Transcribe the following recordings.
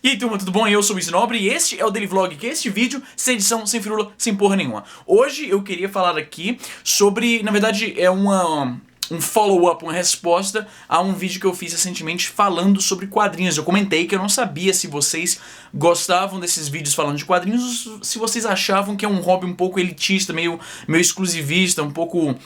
E aí, turma, tudo bom? Eu sou o Luiz Nobre e este é o Daily Vlog, que é este vídeo sem edição, sem firula, sem porra nenhuma. Hoje eu queria falar aqui sobre, na verdade, é um follow-up, uma resposta a um vídeo que eu fiz recentemente falando sobre quadrinhos. Eu comentei que eu não sabia se vocês gostavam desses vídeos falando de quadrinhos, se vocês achavam que é um hobby um pouco elitista, meio exclusivista, um pouco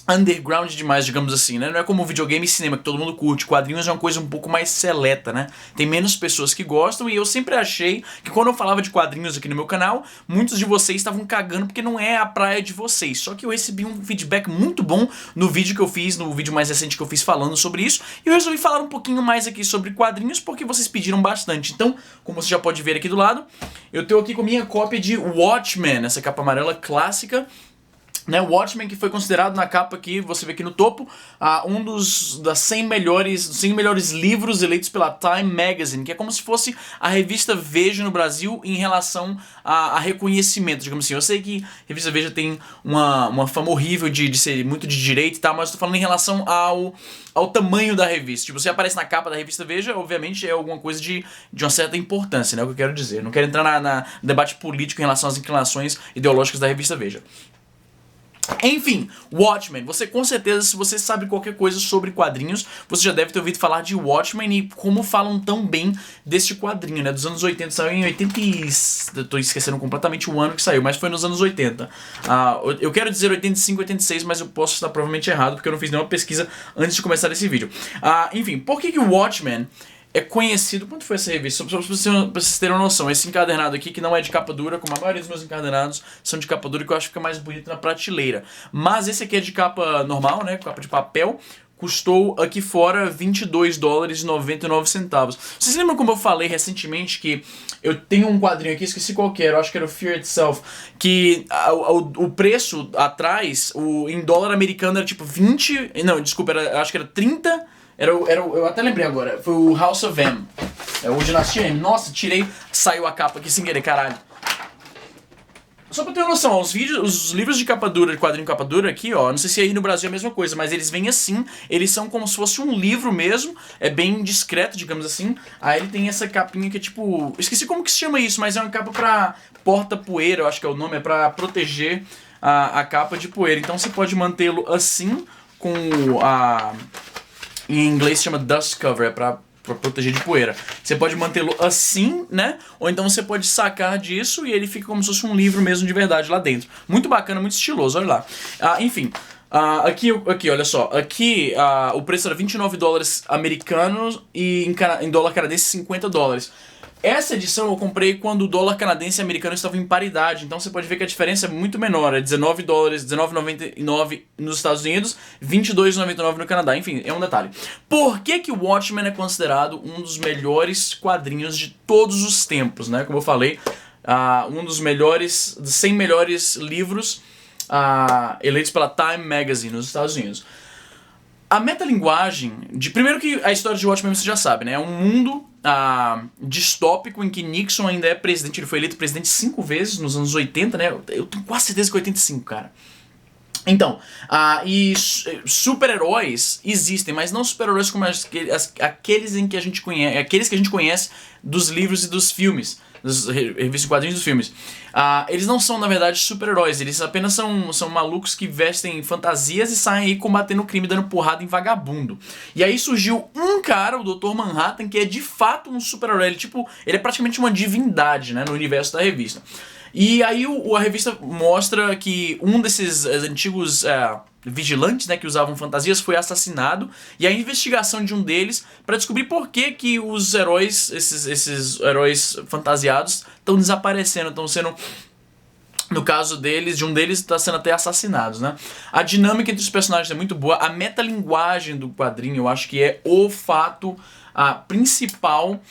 underground demais, digamos assim, né? Não é como videogame e cinema que todo mundo curte. Quadrinhos é uma coisa um pouco mais seleta, né? Tem menos pessoas que gostam e eu sempre achei que quando eu falava de quadrinhos aqui no meu canal, muitos de vocês estavam cagando porque não é a praia de vocês. Só que eu recebi um feedback muito bom no vídeo que eu fiz, no vídeo mais recente que eu fiz falando sobre isso, e eu resolvi falar um pouquinho mais aqui sobre quadrinhos porque vocês pediram bastante. Então, como você já pode ver aqui do lado, eu tenho aqui com a minha cópia de Watchmen, essa capa amarela clássica, né, Watchmen, que foi considerado na capa aqui, você vê aqui no topo, um dos 100 melhores livros eleitos pela Time Magazine, que é como se fosse a revista Veja no Brasil em relação a reconhecimento, digamos assim. Eu sei que a revista Veja tem uma fama horrível de ser muito de direita e tal, mas eu tô falando em relação ao tamanho da revista. Tipo, você aparece na capa da revista Veja, obviamente é alguma coisa de uma certa importância, né, o que eu quero dizer. Eu não quero entrar no debate político em relação às inclinações ideológicas da revista Veja. Enfim, Watchmen, você com certeza, se você sabe qualquer coisa sobre quadrinhos, você já deve ter ouvido falar de Watchmen e como falam tão bem deste quadrinho, né, dos anos 80, saiu em 80 eu tô esquecendo completamente o ano que saiu, mas foi nos anos 80. Eu quero dizer 85, 86, mas eu posso estar provavelmente errado, porque eu não fiz nenhuma pesquisa antes de começar esse vídeo. Enfim, por que o Watchmen é conhecido... Quanto foi essa revista? Só pra vocês terem uma noção. Esse encadernado aqui, que não é de capa dura, como a maioria dos meus encadernados são de capa dura, que eu acho que fica mais bonito na prateleira. Mas esse aqui é de capa normal, né? Capa de papel. Custou aqui fora $22,99. Vocês lembram como eu falei recentemente que eu tenho um quadrinho aqui, esqueci qual que era, eu acho que era o Fear Itself, que o preço atrás, em dólar americano era tipo 20... Não, desculpa, acho que era 30... eu até lembrei agora, foi o House of M. É o Dinastia M. Nossa, saiu a capa aqui sem querer, caralho. Só pra ter uma noção, os livros de capa dura, de quadrinho capa dura aqui, ó, não sei se aí no Brasil é a mesma coisa, mas eles vêm assim, eles são como se fosse um livro mesmo, é bem discreto, digamos assim. Aí ele tem essa capinha que é tipo, esqueci como que se chama isso, mas é uma capa pra porta-poeira, eu acho que é o nome, é pra proteger a capa de poeira. Então você pode mantê-lo assim, com em inglês se chama dust cover, é pra proteger de poeira. Você pode mantê-lo assim, né? Ou então você pode sacar disso e ele fica como se fosse um livro mesmo de verdade lá dentro. Muito bacana, muito estiloso, olha lá. Enfim, aqui, olha só. Aqui o preço era $29 americanos e em dólar canadense $50. Essa edição eu comprei quando o dólar canadense e americano estavam em paridade, então você pode ver que a diferença é muito menor, é $19, $19,99 nos Estados Unidos, $22,99 no Canadá, enfim, é um detalhe. Por que o Watchmen é considerado um dos melhores quadrinhos de todos os tempos, né? Como eu falei, um dos 100 melhores livros eleitos pela Time Magazine nos Estados Unidos. A metalinguagem, primeiro que a história de Watchmen você já sabe, né? É um mundo distópico em que Nixon ainda é presidente, ele foi eleito presidente 5 vezes nos anos 80, né? Eu tenho quase certeza que 85, cara. Então, e super-heróis existem, mas não super-heróis como aqueles que a gente conhece dos livros e dos filmes, das revistas de quadrinhos dos filmes. Eles não são, na verdade, super-heróis, eles apenas são malucos que vestem fantasias e saem aí combatendo o crime, dando porrada em vagabundo. E aí surgiu um cara, o Dr. Manhattan, que é de fato um super-herói, ele é praticamente uma divindade, né, no universo da revista. E aí a revista mostra que um desses antigos vigilantes, né, que usavam fantasias foi assassinado, e a investigação de um deles para descobrir por que os heróis, esses heróis fantasiados, estão desaparecendo, estão sendo... No caso de um deles está sendo até assassinados, né? A dinâmica entre os personagens é muito boa, a metalinguagem do quadrinho eu acho que é o fato principal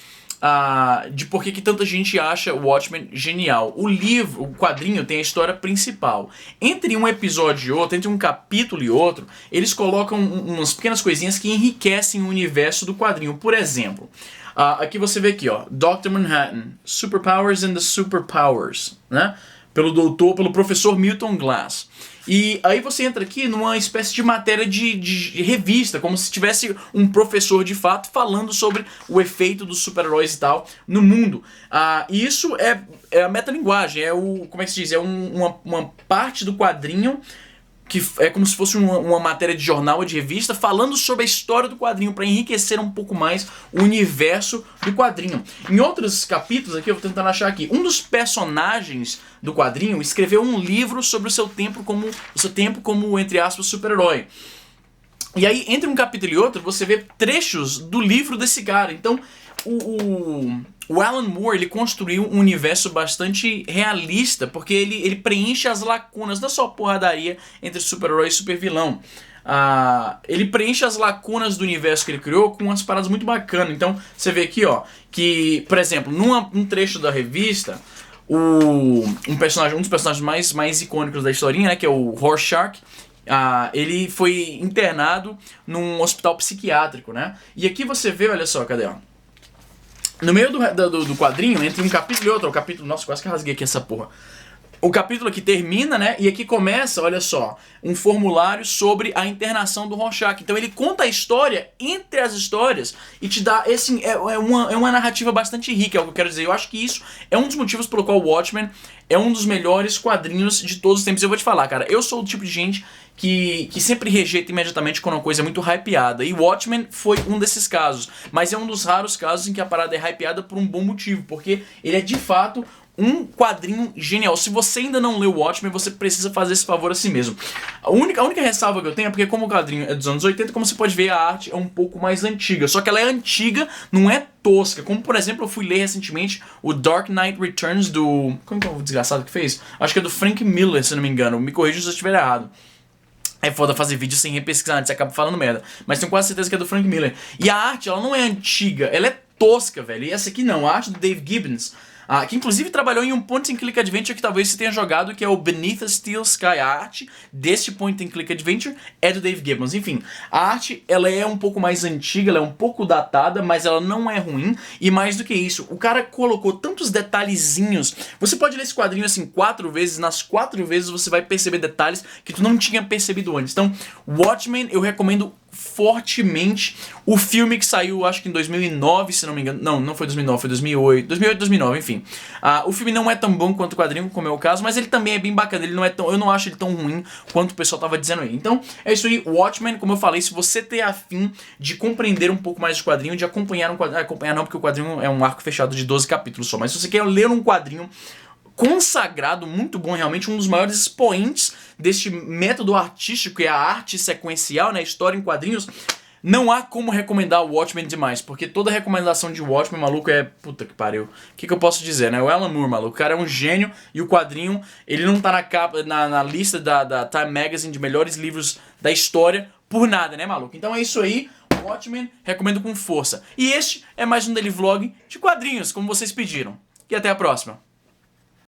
de por que tanta gente acha o Watchmen genial. O quadrinho tem a história principal. Entre um episódio e outro, entre um capítulo e outro, eles colocam umas pequenas coisinhas que enriquecem o universo do quadrinho. Por exemplo, aqui você vê aqui, ó, Dr. Manhattan, Superpowers and the Superpowers, né? pelo professor Milton Glass. E aí você entra aqui numa espécie de matéria de revista, como se tivesse um professor de fato falando sobre o efeito dos super-heróis e tal no mundo. E isso é a metalinguagem, como é que se diz? É uma parte do quadrinho que é como se fosse uma matéria de jornal ou de revista falando sobre a história do quadrinho para enriquecer um pouco mais o universo do quadrinho. Em outros capítulos aqui, eu vou tentar achar aqui, um dos personagens do quadrinho escreveu um livro sobre o seu tempo como entre aspas, super-herói. E aí, entre um capítulo e outro, você vê trechos do livro desse cara. Então, o Alan Moore, ele construiu um universo bastante realista, porque ele preenche as lacunas, não é só porradaria entre super-herói e super-vilão. Ele preenche as lacunas do universo que ele criou com umas paradas muito bacanas. Então, você vê aqui, ó, que, por exemplo, num trecho da revista, um dos personagens mais icônicos da historinha, né, que é o Rorschach, ele foi internado num hospital psiquiátrico, né? E aqui você vê, olha só, cadê, ó? No meio do quadrinho, entre um capítulo e outro, o capítulo... Nossa, quase que rasguei aqui essa porra. O capítulo aqui termina, né? E aqui começa, olha só, um formulário sobre a internação do Rorschach. Então ele conta a história entre as histórias e te dá esse... É uma narrativa bastante rica, é o que eu quero dizer. Eu acho que isso é um dos motivos pelo qual o Watchmen é um dos melhores quadrinhos de todos os tempos. Eu vou te falar, cara, eu sou o tipo de gente que sempre rejeita imediatamente quando uma coisa é muito hypeada. E Watchmen foi um desses casos. Mas é um dos raros casos em que a parada é hypeada por um bom motivo. Porque ele é de fato um quadrinho genial. Se você ainda não leu Watchmen, você precisa fazer esse favor a si mesmo. A única ressalva que eu tenho é porque como o quadrinho é dos anos 80, como você pode ver, a arte é um pouco mais antiga. Só que ela é antiga, não é tosca. Como, por exemplo, eu fui ler recentemente o Dark Knight Returns do... Como que é o desgraçado que fez? Acho que é do Frank Miller, se não me engano. Me corrija se eu estiver errado. É foda fazer vídeo sem repesquisar antes, você acaba falando merda. Mas tenho quase certeza que é do Frank Miller. E a arte, ela não é antiga, ela é tosca, velho. E essa aqui não, a arte do Dave Gibbons, que inclusive trabalhou em um point and click adventure que talvez você tenha jogado, que é o Beneath a Steel Sky. A arte desse point and click adventure é do Dave Gibbons. Enfim, a arte, ela é um pouco mais antiga, ela é um pouco datada, mas ela não é ruim. E mais do que isso, o cara colocou tantos detalhezinhos. Você pode ler esse quadrinho assim 4 vezes, nas 4 vezes você vai perceber detalhes que tu não tinha percebido antes. Então, Watchmen eu recomendo fortemente. O filme que saiu, acho que em 2009, se não me engano. Não foi 2009, foi 2008. 2008, 2009, enfim. O filme não é tão bom quanto o quadrinho, como é o caso, mas ele também é bem bacana. Ele não é tão, eu não acho ele tão ruim quanto o pessoal tava dizendo aí. Então, é isso aí. Watchmen, como eu falei, se você ter afim de compreender um pouco mais de quadrinho, de acompanhar um quadrinho. Acompanhar não, porque o quadrinho é um arco fechado de 12 capítulos só. Mas se você quer ler um quadrinho consagrado, muito bom, realmente um dos maiores expoentes deste método artístico, que é a arte sequencial, né, história em quadrinhos, não há como recomendar o Watchmen demais, porque toda recomendação de Watchmen, maluco, é... Puta que pariu. O que eu posso dizer, né? O Alan Moore, maluco, o cara é um gênio, e o quadrinho, ele não tá na lista da Time Magazine de melhores livros da história por nada, né, maluco? Então é isso aí. Watchmen, recomendo com força. E este é mais um Daily Vlog de quadrinhos, como vocês pediram. E até a próxima.